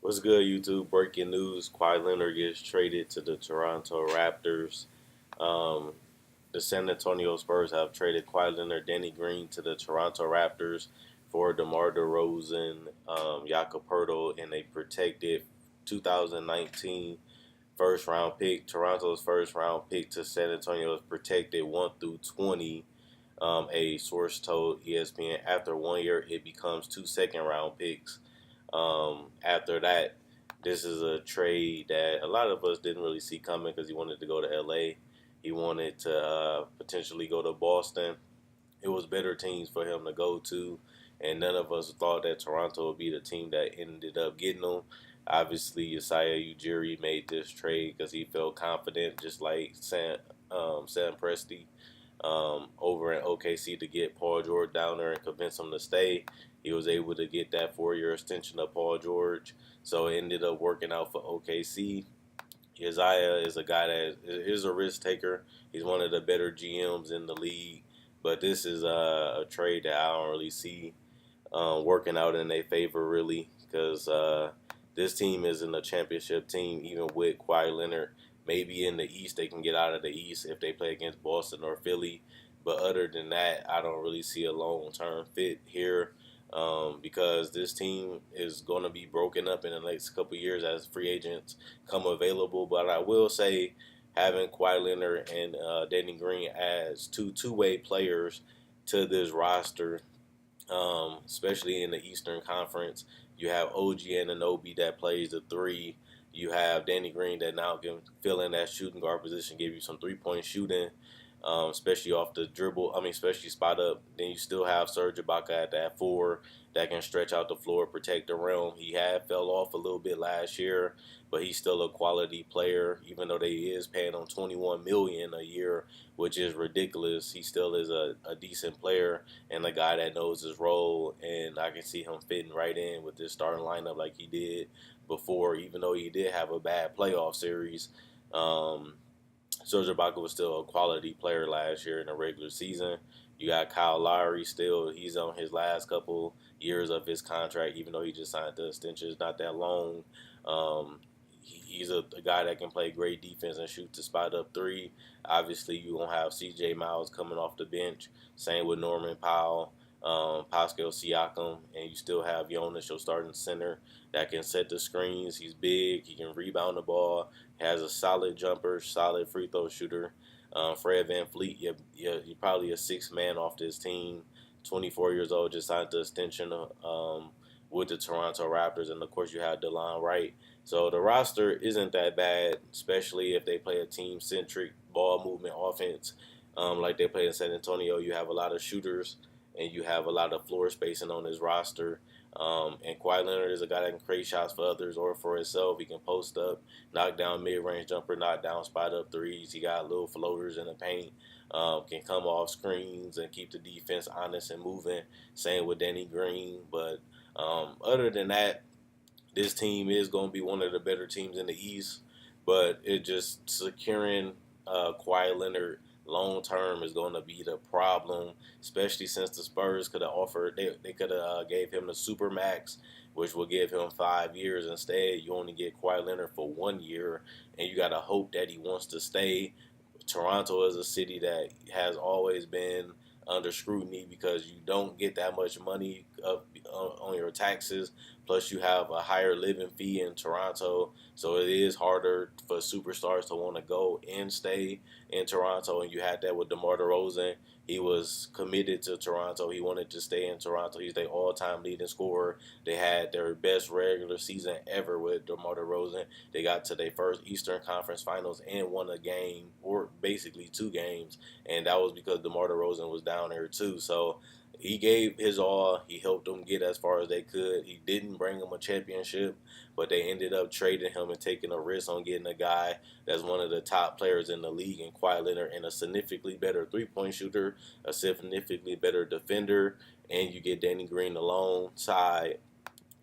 What's good, YouTube? Breaking news: Kawhi Leonard gets traded to the Toronto Raptors. Um, the San Antonio Spurs have traded Kawhi Leonard, Danny Green to the Toronto Raptors for Demar Derozan, Jakob Poeltl, and a protected 2019 first round pick. Toronto's first round pick to San Antonio is protected 1 through 20. A source told ESPN after 1 year it becomes two second round picks. After that, this is a trade that a lot of us didn't really see coming because he wanted to go to LA. He wanted to potentially go to Boston. It was better teams for him to go to, and none of us thought that Toronto would be the team that ended up getting him. Obviously, Isaiah Ujiri made this trade because he felt confident, just like Sam Presti over in OKC to get Paul George down there and convince him to stay. He was able to get that 4 year extension of Paul George, so it ended up working out for OKC. Isaiah is a guy that is a risk taker. He's one of the better GMs in the league, but this is a trade that I don't really see working out in their favor, really, because this team isn't a championship team, even with Kawhi Leonard. Maybe in the East they can get out of the East if they play against Boston or Philly, but other than that, I don't really see a long-term fit here because this team is going to be broken up in the next couple of years as free agents come available. But I will say having Kawhi Leonard and Danny Green as two-way players to this roster, especially in the Eastern Conference. You have OG Anunoby that plays the three. You have Danny Green that now can fill in that shooting guard position, give you some three-point shooting, especially off the dribble. Especially spot up. Then you still have Serge Ibaka at that four that can stretch out the floor, protect the rim. He had fell off a little bit last year, but he's still a quality player. Even though they is paying him $21 million a year, which is ridiculous, he still is a decent player and a guy that knows his role. And I can see him fitting right in with this starting lineup like he did before, even though he did have a bad playoff series. Serge Ibaka was still a quality player last year in the regular season. You got Kyle Lowry still. He's on his last couple years of his contract, even though he just signed the extension. It's not that long. He's a guy that can play great defense and shoot the spot up three. Obviously, you're going to have C.J. Miles coming off the bench. Same with Norman Powell, Pascal Siakam, and you still have Jonas, your starting center, that can set the screens. He's big. He can rebound the ball. Has a solid jumper, solid free throw shooter. Fred VanVleet, you're probably a sixth man off this team. 24 years old, just signed the extension with the Toronto Raptors. And, of course, you have DeLon Wright. So the roster isn't that bad, especially if they play a team-centric ball movement offense like they play in San Antonio. You have a lot of shooters, and you have a lot of floor spacing on this roster. And Kawhi Leonard is a guy that can create shots for others or for himself. He can post up, knock down mid-range jumper, knock down spot-up threes. He got little floaters in the paint, can come off screens and keep the defense honest and moving. Same with Danny Green. But other than that, this team is going to be one of the better teams in the East. But it just securing Kawhi Leonard long term is going to be the problem, especially since the Spurs could have offered, they could have gave him the super max, which will give him 5 years. Instead, you only get Kawhi Leonard for 1 year, and you got to hope that he wants to stay. Toronto is a city that has always been under scrutiny because you don't get that much money on your taxes. Plus, you have a higher living fee in Toronto, so it is harder for superstars to want to go and stay in Toronto. And you had that with DeMar DeRozan. He was committed to Toronto. He wanted to stay in Toronto. He's their all-time leading scorer. They had their best regular season ever with DeMar DeRozan. They got to their first Eastern Conference Finals and won a game, or basically two games, and that was because DeMar DeRozan was down there too. So he gave his all. He helped them get as far as they could. He didn't bring them a championship, but they ended up trading him and taking a risk on getting a guy that's one of the top players in the league in Kawhi Leonard and a significantly better three-point shooter, a significantly better defender, and you get Danny Green alongside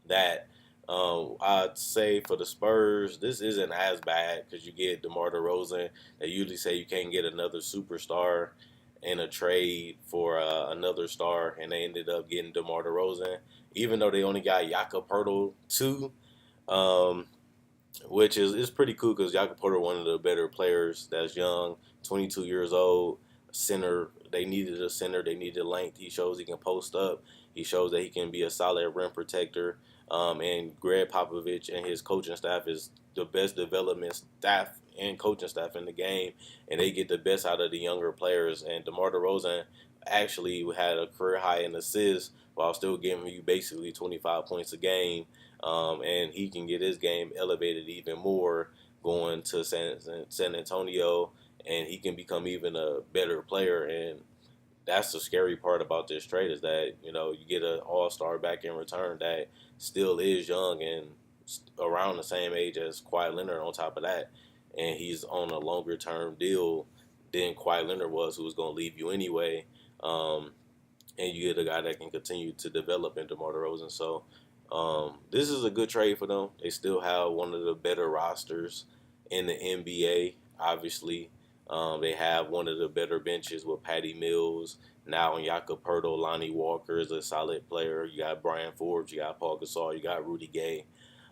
that. I'd say for the Spurs, this isn't as bad because you get DeMar DeRozan. They usually say you can't get another superstar in a trade for another star, and they ended up getting DeMar DeRozan. Even though they only got Jakob Poeltl too, Um, which is pretty cool because Jakob Porter, one of the better players that's young, 22 years old, center. They needed a center. They needed length. He shows he can post up. He shows that he can be a solid rim protector. And Greg Popovich and his coaching staff is the best development staff and coaching staff in the game, and they get the best out of the younger players. And DeMar DeRozan actually had a career high in assists while still giving you basically 25 points a game, and he can get his game elevated even more going to San Antonio, and he can become even a better player. And that's the scary part about this trade is that you get an all-star back in return that still is young and around the same age as Kawhi Leonard on top of that, and he's on a longer-term deal than Kawhi Leonard was, who was going to leave you anyway. Um, and you get a guy that can continue to develop into DeMar DeRozan. So this is a good trade for them. They still have one of the better rosters in the NBA. Obviously, they have one of the better benches with Patty Mills. Now, and Jakob Poeltl, Lonnie Walker is a solid player. You got Brian Forbes, you got Paul Gasol, you got Rudy Gay.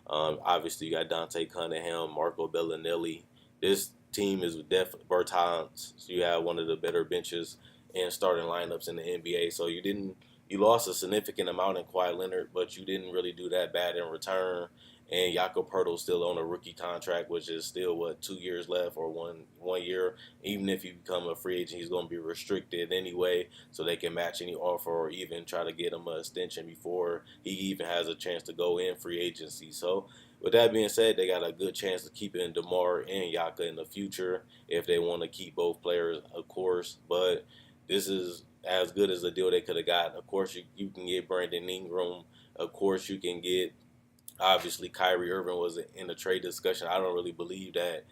Obviously, you got Dante Cunningham, Marco Bellinelli. This team is definitely Bertans. So you have one of the better benches and starting lineups in the NBA. So you lost a significant amount in Kawhi Leonard, but you didn't really do that bad in return. And Jakob Poeltl still on a rookie contract, which is still 2 years left or one year. Even if he become a free agent, he's going to be restricted anyway, so they can match any offer or even try to get him an extension before he even has a chance to go in free agency. So with that being said, they got a good chance of keeping DeMar and Yaka in the future if they want to keep both players, of course. But this is as good as the deal they could have got. Of course, you can get Brandon Ingram. Of course, you can get, obviously, Kyrie Irving was in the trade discussion. I don't really believe that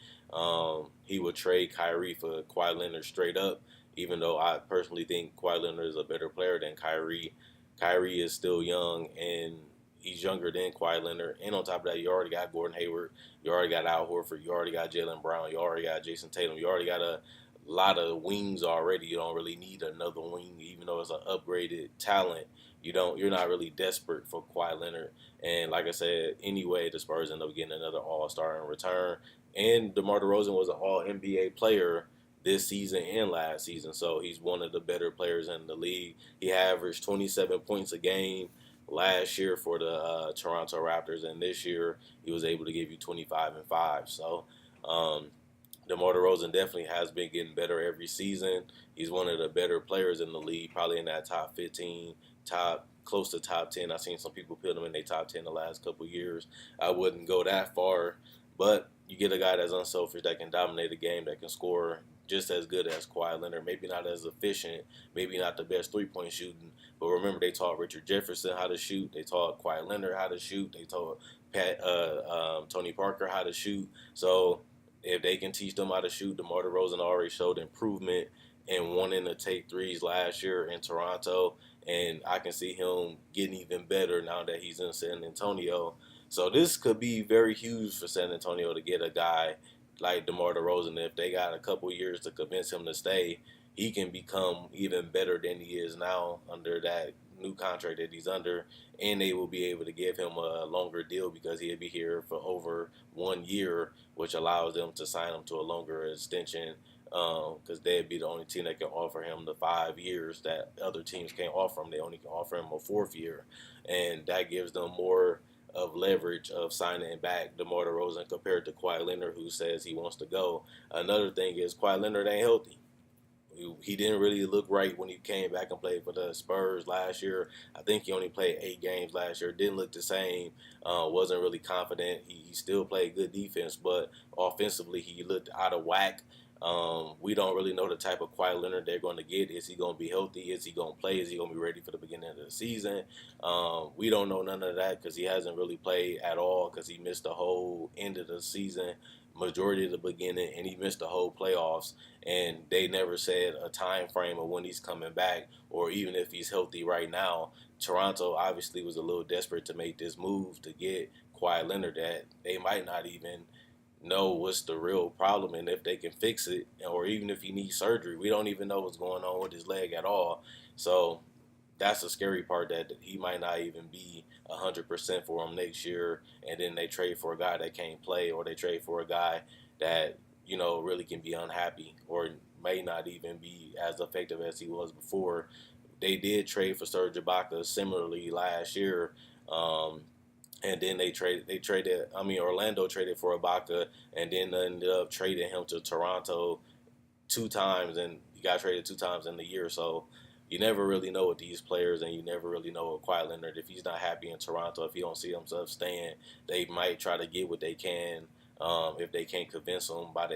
he would trade Kyrie for Kawhi Leonard straight up, even though I personally think Kawhi Leonard is a better player than Kyrie. Kyrie is still young, and he's younger than Kawhi Leonard. And on top of that, you already got Gordon Hayward. You already got Al Horford. You already got Jaylen Brown. You already got Jason Tatum. You already got a lot of wings already. You don't really need another wing, even though it's an upgraded talent. You're not really desperate for Kawhi Leonard. And like I said, anyway, the Spurs end up getting another All-Star in return. And DeMar DeRozan was an All-NBA player this season and last season, so he's one of the better players in the league. He averaged 27 points a game last year for the Toronto Raptors, and this year he was able to give you 25 and 5. So DeMar DeRozan definitely has been getting better every season. He's one of the better players in the league, probably in that top 15, close to top 10. I've seen some people put him in their top 10 the last couple of years. I wouldn't go that far, but you get a guy that's unselfish, that can dominate a game, that can score just as good as Kawhi Leonard. Maybe not as efficient, maybe not the best three-point shooting, but remember they taught Richard Jefferson how to shoot. They taught Kawhi Leonard how to shoot. They taught Tony Parker how to shoot. So if they can teach them how to shoot, DeMar DeRozan already showed improvement and wanting to take threes last year in Toronto, and I can see him getting even better now that he's in San Antonio. So this could be very huge for San Antonio to get a guy like DeMar DeRozan. If they got a couple years to convince him to stay, he can become even better than he is now under that new contract that he's under, and they will be able to give him a longer deal because he'll be here for over 1 year, which allows them to sign him to a longer extension because they'd be the only team that can offer him the 5 years that other teams can't offer him. They only can offer him a fourth year, and that gives them more of leverage of signing back DeMar DeRozan compared to Kawhi Leonard, who says he wants to go. Another thing is Kawhi Leonard ain't healthy. He didn't really look right when he came back and played for the Spurs last year. I think he only played 8 games last year. Didn't look the same. Wasn't really confident. He still played good defense, but offensively he looked out of whack. We don't really know the type of Kawhi Leonard they're going to get. Is he going to be healthy? Is he going to play? Is he going to be ready for the beginning of the season? We don't know none of that because he hasn't really played at all because he missed the whole end of the season, majority of the beginning, and he missed the whole playoffs. And they never said a time frame of when he's coming back or even if he's healthy right now. Toronto obviously was a little desperate to make this move to get Kawhi Leonard that they might not even know what's the real problem and if they can fix it, or even if he needs surgery. We don't even know what's going on with his leg at all. So that's the scary part, that he might not even be 100% for him next year, and then they trade for a guy that can't play, or they trade for a guy that really can be unhappy or may not even be as effective as he was before. They did trade for Serge Ibaka similarly last year. And then they traded. I mean, Orlando traded for Ibaka, and then ended up trading him to Toronto 2 times, and he got traded 2 times in the year. So you never really know with these players, and you never really know with Kawhi Leonard. If he's not happy in Toronto, if he don't see himself staying, they might try to get what they can. If they can't convince him by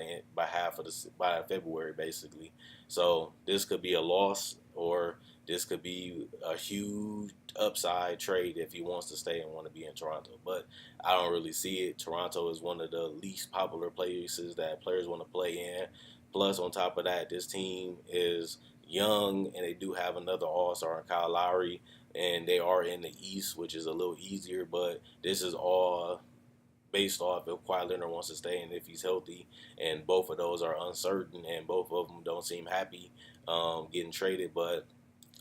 February, basically. So this could be a loss, or this could be a huge upside trade if he wants to stay and want to be in Toronto. But I don't really see it. Toronto is one of the least popular places that players want to play in. Plus, on top of that, this team is young, and they do have another All-Star in Kyle Lowry, and they are in the East, which is a little easier. But this is all based off if Kawhi Leonard wants to stay and if he's healthy, and both of those are uncertain, and both of them don't seem happy getting traded. But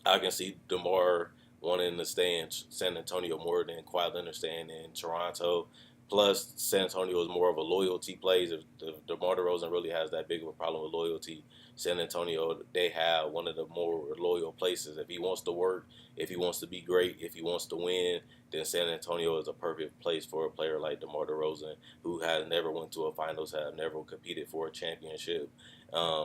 I can see DeMar wanting to stay in San Antonio more than Kawhi Leonard staying in Toronto. Plus, San Antonio is more of a loyalty plays. If DeMar Derozan really has that big of a problem with loyalty, San Antonio, they have one of the more loyal places. If he wants to work, if he wants to be great, if he wants to win, then San Antonio is a perfect place for a player like DeMar Derozan, who has never went to a finals, have never competed for a championship.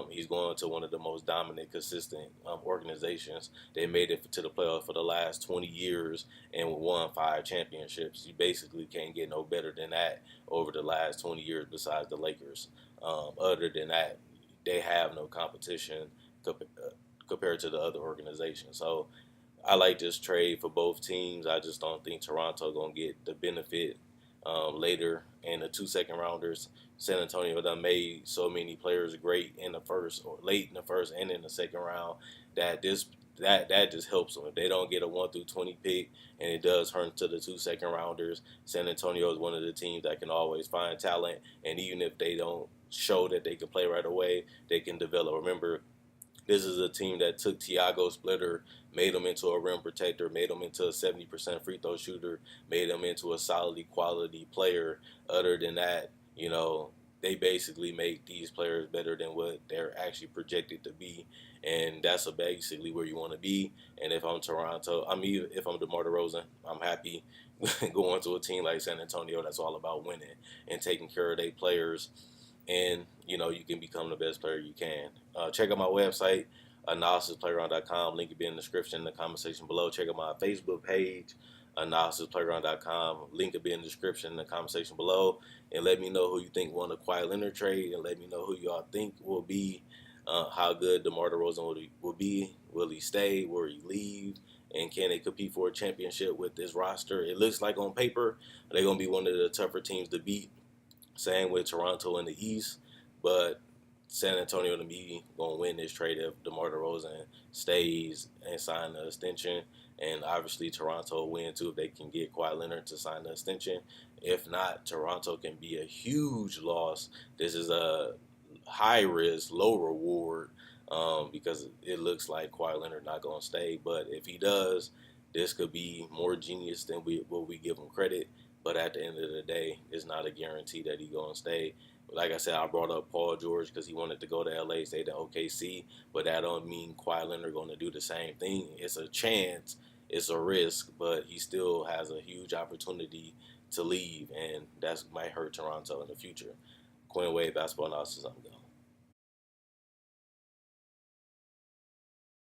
He's going to one of the most dominant, consistent organizations. They made it to the playoffs for the last 20 years and won 5 championships. You basically can't get no better than that over the last 20 years besides the Lakers. Other than that, they have no competition compared to the other organizations. So I like this trade for both teams. I just don't think Toronto going to get the benefit later in the 2 second rounders. San Antonio done made so many players great in the first, or late in the first and in the second round, that that just helps them. If they don't get a 1 through 20 pick and it does turn to the 2 second rounders, San Antonio is one of the teams that can always find talent, and even if they don't show that they can play right away, they can develop. Remember, this is a team that took Tiago Splitter, made him into a rim protector, made him into a 70% free throw shooter, made him into a solid quality player. Other than that, they basically make these players better than what they're actually projected to be. And that's basically where you want to be. And if I'm Toronto, if I'm DeMar DeRozan, I'm happy going to a team like San Antonio that's all about winning and taking care of their players. And, you can become the best player you can. Check out my website, analysisplayground.com. Link will be in the description in the comment section below. Check out my Facebook page, analysisplayground.com. Link will be in the description in the comment section below. And let me know who you think won the Kawhi Leonard trade, and let me know who y'all think will be, how good DeMar DeRozan will be. Will he stay? Will he leave? And can they compete for a championship with this roster? It looks like on paper they're going to be one of the tougher teams to beat. Same with Toronto in the East, but San Antonio to me going to win this trade if DeMar DeRozan stays and sign the extension, and obviously Toronto will win too if they can get Kawhi Leonard to sign the extension. If not, Toronto can be a huge loss. This is a high risk, low reward because it looks like Kawhi Leonard not going to stay. But if he does, this could be more genius than what we give him credit. But at the end of the day, it's not a guarantee that he's going to stay. Like I said, I brought up Paul George because he wanted to go to LA, stay to OKC, but that don't mean Kawhi Leonard going to do the same thing. It's a chance, it's a risk, but he still has a huge opportunity to leave, and that might hurt Toronto in the future. Quinn Wade, basketball analysis, I'm going.